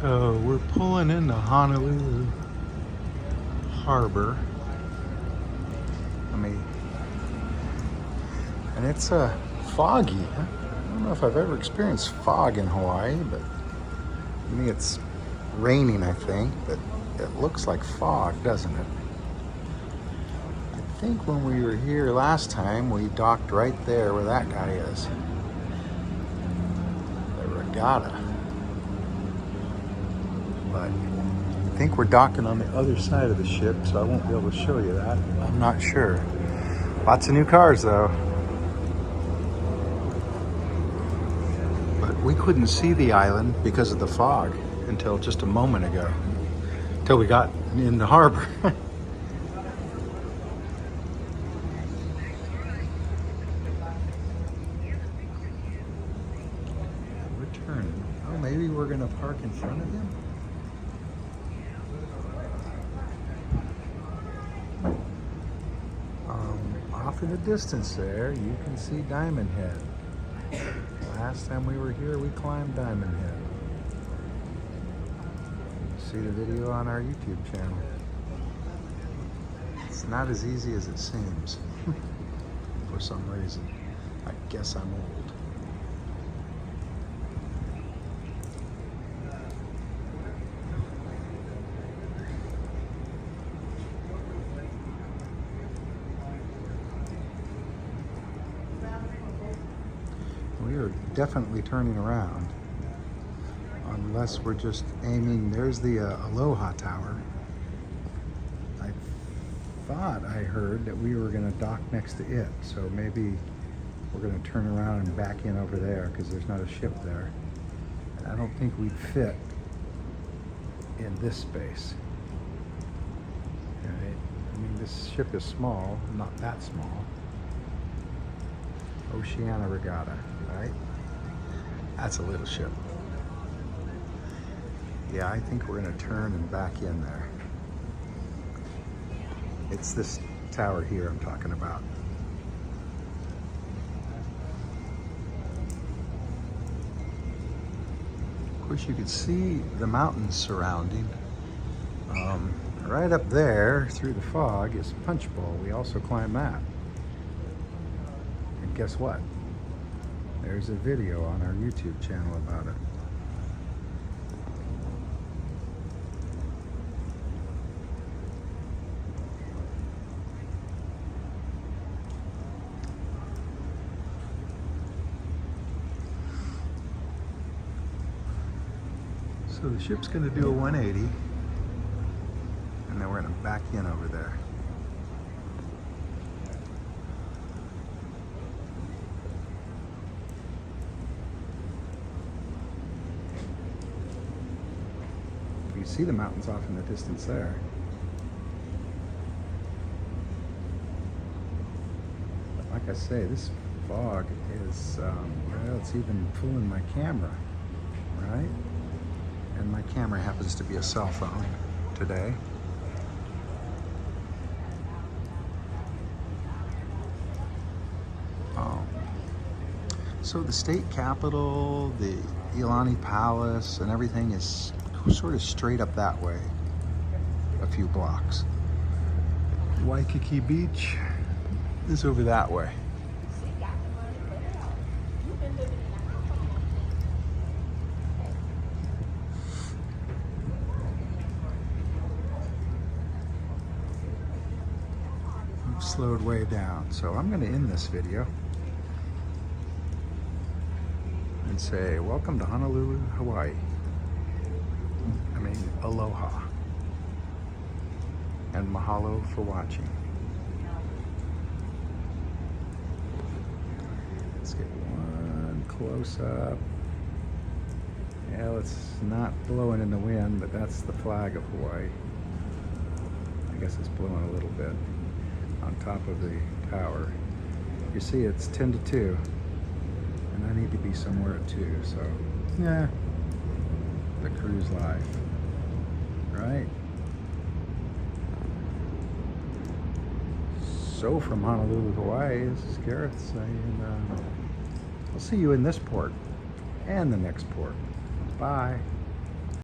So we're pulling into Honolulu Harbor. And it's foggy. I don't know if I've ever experienced fog in Hawaii, but I mean it's raining, I think, but it looks like fog, doesn't it? I think when we were here last time, we docked right there where that guy is. The regatta. But I think we're docking on the other side of the ship, so I won't be able to show you that. I'm not sure. Lots of new cars, though. But we couldn't see the island because of the fog until just a moment ago, until we got in the harbor. We're turning. Oh, maybe we're gonna park in front of him? Off in the distance there, you can see Diamond Head. Last time we were here, we climbed Diamond Head. See the video on our YouTube channel. It's not as easy as it seems, for some reason. I guess I'm old. We are definitely turning around, unless we're just aiming. There's the Aloha Tower. I thought I heard that we were going to dock next to it, so maybe we're going to turn around and back in over there because there's not a ship there. And I don't think we'd fit in this space. Right? I mean, this ship is small, not that small. Oceana Regatta, right? That's a little ship. Yeah, I think we're gonna turn and back in there. It's this tower here I'm talking about. Of course, you could see the mountains surrounding. Right up there through the fog is Punch Bowl. We also climbed that. And guess what? There's a video on our YouTube channel about it. So the ship's going to do a 180, and then we're going to back in over there. You see the mountains off in the distance there. But like I say, this fog is, well, it's even fooling my camera, right? And my camera happens to be a cell phone today. So the state capitol, the Iolani Palace, and everything is sort of straight up that way, a few blocks. Waikiki Beach is over that way. I've slowed way down, so I'm going to end this video and say, welcome to Honolulu, Hawaii. I mean, aloha. And mahalo for watching. Let's get one close up. Yeah, it's not blowing in the wind, but that's the flag of Hawaii. I guess it's blowing a little bit on top of the tower. You see, it's 10 to 2. And I need to be somewhere at 2, so yeah, the cruise life, right? So from Honolulu, Hawaii, this is Gareth saying, I'll see you in this port and the next port. Bye.